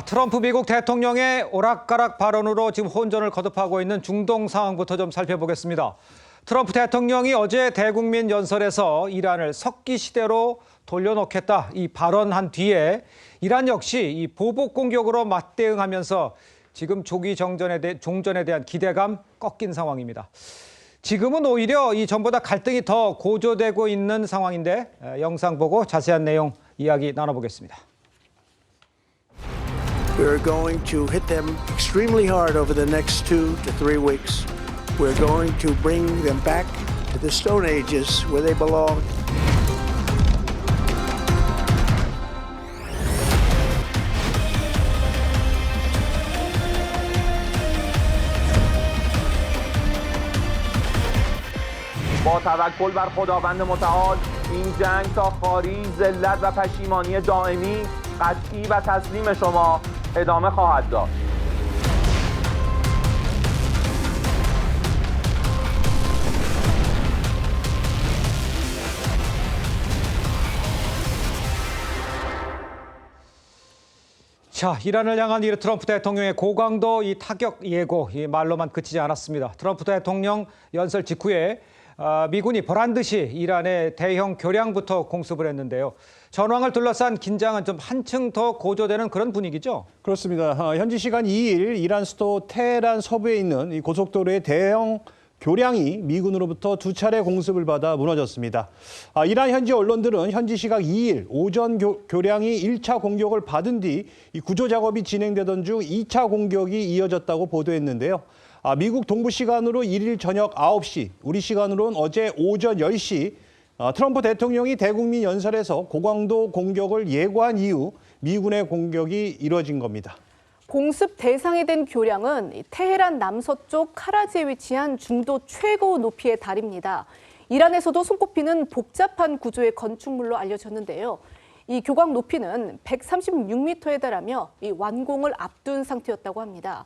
트럼프 미국 대통령의 오락가락 발언으로 지금 혼전을 거듭하고 있는 중동 상황부터 좀 살펴보겠습니다. 트럼프 대통령이 어제 대국민 연설에서 이란을 석기 시대로 돌려놓겠다 이 발언한 뒤에 이란 역시 이 보복 공격으로 맞대응하면서 지금 조기 종전에 대한 기대감 꺾인 상황입니다. 지금은 오히려 이 전보다 갈등이 더 고조되고 있는 상황인데 영상 보고 자세한 내용 이야기 나눠보겠습니다. We're going to hit them extremely hard over the next 2 to 3 weeks. We're going to bring them back to the Stone Ages where they belong. با توکل بر خداوند متعال این جنگ تا خاری ذلت و پشیمانی دائمی قطعی و تسلیم شما ادامه خواهد داشت. 자, 이란을 향한 이 트럼프 대통령의 고강도 이 타격 예고 이 말로만 그치지 않았습니다. 트럼프 대통령 연설 직후에 미군이 보란 듯이 이란의 대형 교량부터 공습을 했는데요. 전황을 둘러싼 긴장은 좀 한층 더 고조되는 그런 분위기죠? 그렇습니다. 현지 시간 2일 이란 수도 테헤란 서부에 있는 이 고속도로의 대형 교량이 미군으로부터 2차례 공습을 받아 무너졌습니다. 이란 현지 언론들은 현지 시각 2일 오전 교량이 1차 공격을 받은 뒤 이 구조 작업이 진행되던 중 2차 공격이 이어졌다고 보도했는데요. 미국 동부 시간으로 1일 저녁 9시, 우리 시간으로는 어제 오전 10시 트럼프 대통령이 대국민 연설에서 고강도 공격을 예고한 이후 미군의 공격이 이뤄진 겁니다. 공습 대상이 된 교량은 테헤란 남서쪽 카라지에 위치한 중도 최고 높이의 달입니다. 이란에서도 손꼽히는 복잡한 구조의 건축물로 알려졌는데요. 이 교각 높이는 136m에 달하며 이 완공을 앞둔 상태였다고 합니다.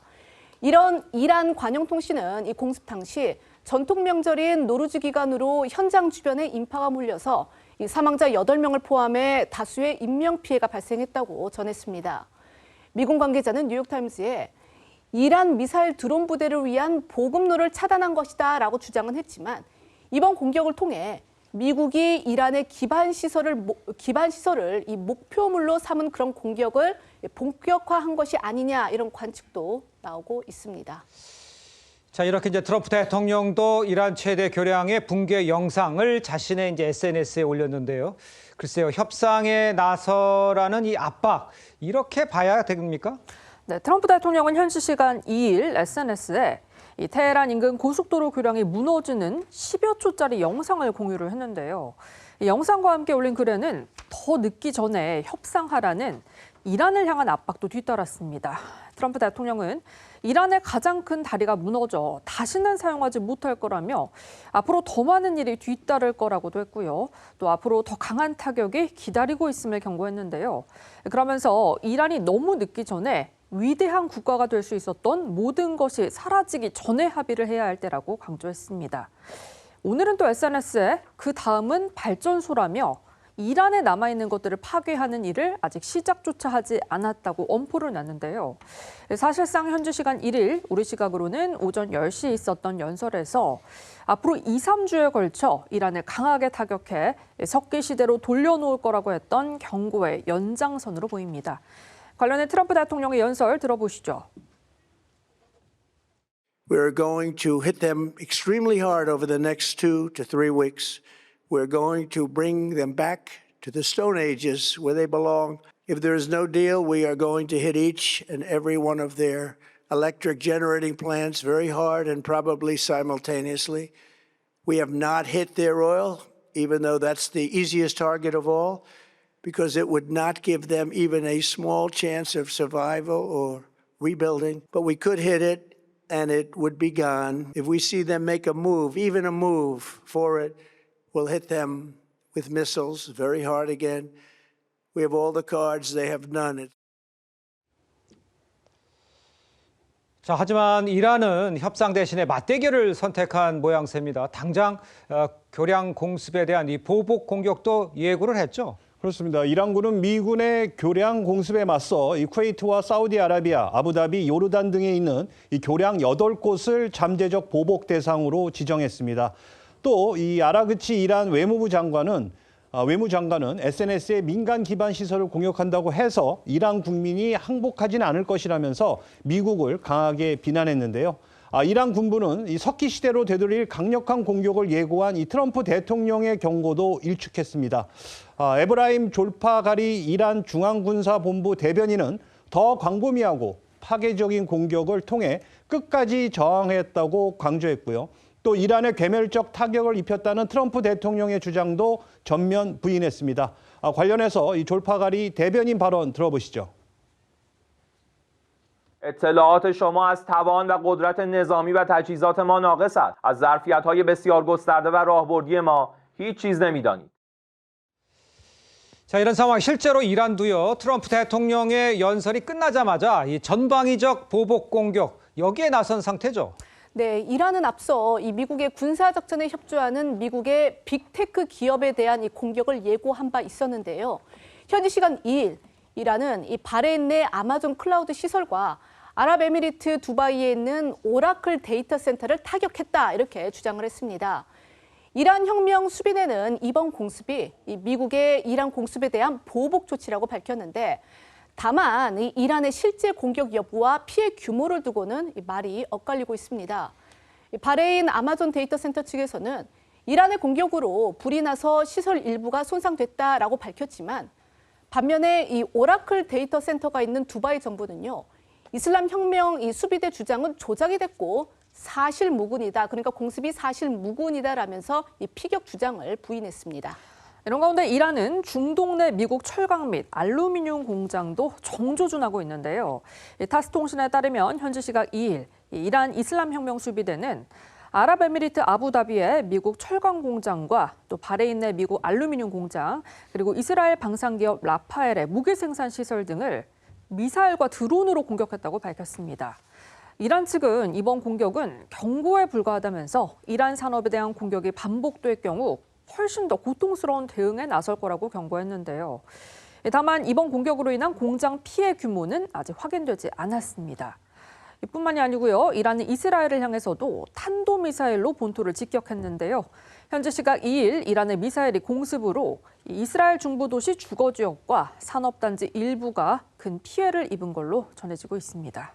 이런 이란 관영통신은 이 공습 당시 전통 명절인 노르즈 기간으로 현장 주변에 인파가 몰려서 이 사망자 8명을 포함해 다수의 인명피해가 발생했다고 전했습니다. 미군 관계자는 뉴욕타임스에 이란 미사일 드론 부대를 위한 보급로를 차단한 것이다라고 주장은 했지만 이번 공격을 통해 미국이 이란의 기반 시설을 이 목표물로 삼은 그런 공격을 본격화한 것이 아니냐 이런 관측도 나오고 있습니다. 자, 이렇게 이제 트럼프 대통령도 이란 최대 교량의 붕괴 영상을 자신의 이제 SNS에 올렸는데요. 글쎄요, 협상에 나서라는 이 압박, 이렇게 봐야 됩니까? 네, 트럼프 대통령은 현지 시간 2일 SNS에 이 테헤란 인근 고속도로 교량이 무너지는 10여 초짜리 영상을 공유를 했는데요. 이 영상과 함께 올린 글에는 더 늦기 전에 협상하라는 이란을 향한 압박도 뒤따랐습니다. 트럼프 대통령은 이란의 가장 큰 다리가 무너져 다시는 사용하지 못할 거라며 앞으로 더 많은 일이 뒤따를 거라고도 했고요. 또 앞으로 더 강한 타격이 기다리고 있음을 경고했는데요. 그러면서 이란이 너무 늦기 전에 위대한 국가가 될 수 있었던 모든 것이 사라지기 전에 합의를 해야 할 때라고 강조했습니다. 오늘은 또 SNS에 그 다음은 발전소라며 이란에 남아있는 것들을 파괴하는 일을 아직 시작조차 하지 않았다고 엄포를 놨는데요. 사실상 현지 시간 1일, 우리 시각으로는 오전 10시에 있었던 연설에서 앞으로 2, 3주에 걸쳐 이란을 강하게 타격해 석기 시대로 돌려놓을 거라고 했던 경고의 연장선으로 보입니다. 관련해 트럼프 대통령의 연설 들어보시죠. We're going to hit them extremely hard over the next 2 to 3 weeks. We're going to bring them back to the Stone Ages where they belong. If there is no deal, we are going to hit each and every one of their electric generating plants very hard and probably simultaneously. We have not hit their oil, even though that's the easiest target of all, because it would not give them even a small chance of survival or rebuilding. But we could hit it and it would be gone. If we see them make a move, even a move for it, we'll hit them with missiles very hard again. We have all the cards, they have none. 자, 하지만 이란은 협상 대신에 맞대결을 선택한 모양새입니다. 당장 교량 공습에 대한 이 보복 공격도 예고를 했죠. 그렇습니다. 이란군은 미군의 교량 공습에 맞서 이 쿠웨이트와 사우디아라비아, 아부다비, 요르단 등에 있는 이 교량 8곳을 잠재적 보복 대상으로 지정했습니다. 또 이 아라그치 이란 외무장관은 SNS에 민간 기반 시설을 공격한다고 해서 이란 국민이 항복하지는 않을 것이라면서 미국을 강하게 비난했는데요. 이란 군부는 이 석기 시대로 되돌릴 강력한 공격을 예고한 이 트럼프 대통령의 경고도 일축했습니다. 에브라임 졸파가리 이란 중앙군사본부 대변인은 더 광범위하고 파괴적인 공격을 통해 끝까지 저항했다고 강조했고요. 또 이란에 괴멸적 타격을 입혔다는 트럼프 대통령의 주장도 전면 부인했습니다. 관련해서 이 졸파가리 대변인 발언 들어보시죠. اطلاعات شما از توان و قدرت نظامی و تجهیزات ما ناقص است. از ظرفیت‌های بسیار گسترده و راهبردی ما هیچ چیز نمی‌دانید. 자, 이런 상황 실제로 이란도요. 트럼프 대통령의 연설이 끝나자마자 이 전방위적 보복 공격 여기에 나선 상태죠. 네, 이란은 앞서 이 미국의 군사작전에 협조하는 미국의 빅테크 기업에 대한 이 공격을 예고한 바 있었는데요. 현지 시간 2일, 이란은 이 바레인 내 아마존 클라우드 시설과 아랍에미리트 두바이에 있는 오라클 데이터 센터를 타격했다 이렇게 주장을 했습니다. 이란 혁명 수비대는 이번 공습이 이 미국의 이란 공습에 대한 보복 조치라고 밝혔는데 다만 이 이란의 실제 공격 여부와 피해 규모를 두고는 이 말이 엇갈리고 있습니다. 바레인 아마존 데이터 센터 측에서는 이란의 공격으로 불이 나서 시설 일부가 손상됐다라고 밝혔지만 반면에 이 오라클 데이터 센터가 있는 두바이 정부는요. 이슬람 혁명 이 수비대 주장은 조작이 됐고 사실무근이다. 그러니까 공습이 사실무근이다라면서 이 피격 주장을 부인했습니다. 이런 가운데 이란은 중동 내 미국 철강 및 알루미늄 공장도 정조준하고 있는데요. 타스통신에 따르면 현지 시각 2일 이란 이슬람 혁명 수비대는 아랍에미리트 아부다비의 미국 철강 공장과 또 바레인 내 미국 알루미늄 공장 그리고 이스라엘 방산기업 라파엘의 무기 생산 시설 등을 미사일과 드론으로 공격했다고 밝혔습니다. 이란 측은 이번 공격은 경고에 불과하다면서 이란 산업에 대한 공격이 반복될 경우 훨씬 더 고통스러운 대응에 나설 거라고 경고했는데요. 다만 이번 공격으로 인한 공장 피해 규모는 아직 확인되지 않았습니다. 이뿐만이 아니고요. 이란은 이스라엘을 향해서도 탄도미사일로 본토를 직격했는데요. 현지 시각 2일 이란의 미사일이 공습으로 이스라엘 중부 도시 주거 지역과 산업단지 일부가 큰 피해를 입은 걸로 전해지고 있습니다.